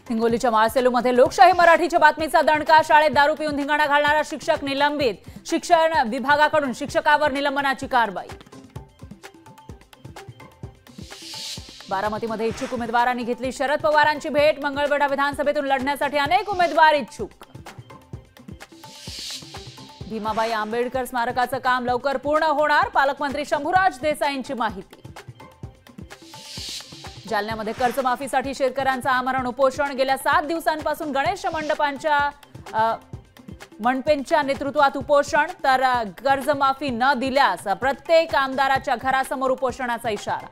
हिंगोलीच्या माळसेलूमध्ये लोकशाही मराठीच्या बातमीचा दणका। शाळेत दारू पिऊन धिंगाणा घालणारा शिक्षक निलंबित। शिक्षण विभागाकडून शिक्षकावर निलंबनाची कारवाई। बारामतीमध्ये इच्छुक उमेदवारांनी घेतली शरद पवारांची भेट। मंगळवेढा विधानसभेतून लढण्यासाठी अनेक उमेदवार इच्छुक। भीमाबाई आंबेडकर स्मारकाचं काम लवकर पूर्ण होणार। पालकमंत्री शंभूराज देसाईंची माहिती। जालन्यामध्ये कर्जमाफीसाठी शेतकऱ्यांचं आमरण उपोषण। गेल्या 7 दिवसांपासून गणेश मंडपेंच्या नेतृत्वात उपोषण। तर कर्जमाफी न दिल्यास प्रत्येक आमदाराच्या घरासमोर उपोषणाचा इशारा।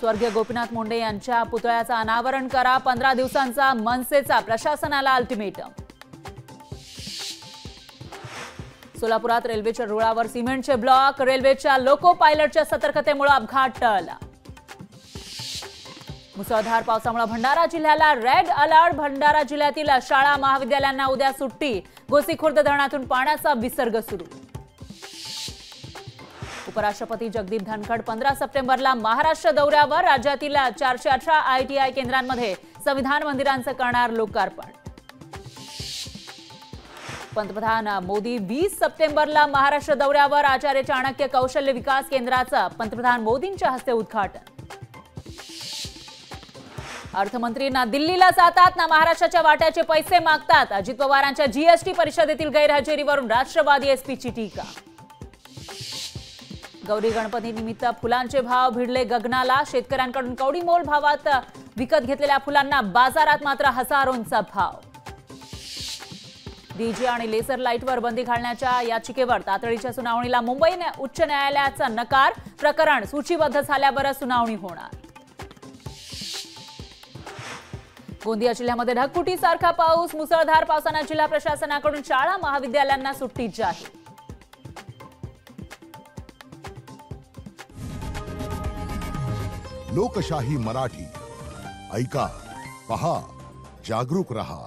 स्वर्गीय गोपीनाथ मुंडे यांच्या पुतळ्याचं अनावरण करा। 15 दिवसांचा मनसेचा प्रशासनाला अल्टिमेटम। सोलापुरात रेल्वेच्या रुळावर सिमेंटचे ब्लॉक। रेल्वेच्या लोको पायलटच्या सतर्कतेमुळे अपघात टळला। मुसळधार पावसामुळे भंडारा जिल्ह्याला रेड अलर्ट। भंडारा जिल्ह्यातील शाळा महाविद्यालयांना उद्या सुट्टी। गोसीखुर्द धरणातून पाण्याचा विसर्ग सुरू। उपराष्ट्रपती जगदीप धनखड 15 सप्टेंबरला महाराष्ट्र दौऱ्यावर। राज्यातील 418 ITI केंद्रांमध्ये संविधान मंदिरांचं करणार लोकार्पण। पंतप्रधान मोदी 20 सप्टेंबरला महाराष्ट्र दौऱ्यावर। आचार्य चाणक्य कौशल्य विकास केंद्राचं पंतप्रधान मोदींच्या हस्ते उद्घाटन। अर्थमंत्री ना दिल्लीला जातात ना महाराष्ट्राच्या वाट्याचे पैसे मागतात। अजित पवारांच्या GST परिषदेतील गैरहजेरीवरून राष्ट्रवादी SPची टीका। गौरी गणपती निमित्त फुलांचे भाव भिडले गगनाला। शेतकऱ्यांकडून कवडीमोल भावात विकत घेतलेल्या फुलांना बाजारात मात्र हजारोंचा भाव। डीजे आणि लेसर लाईटवर बंदी घालण्याच्या याचिकेवर तातडीच्या सुनावणीला मुंबई उच्च न्यायालयाचा नकार। प्रकरण सूचीबद्ध झाल्यावर सुनावणी होणार। गोंदिया जिल्ह्यामध्ये ढगफुटीसारखा पाऊस। मुसळधार पावसाने जिल्हा प्रशासनाकडून शाळा महाविद्यालयांना सुट्टी जाहीर। लोकशाही मराठी ऐका, पहा, जागरूक रहा।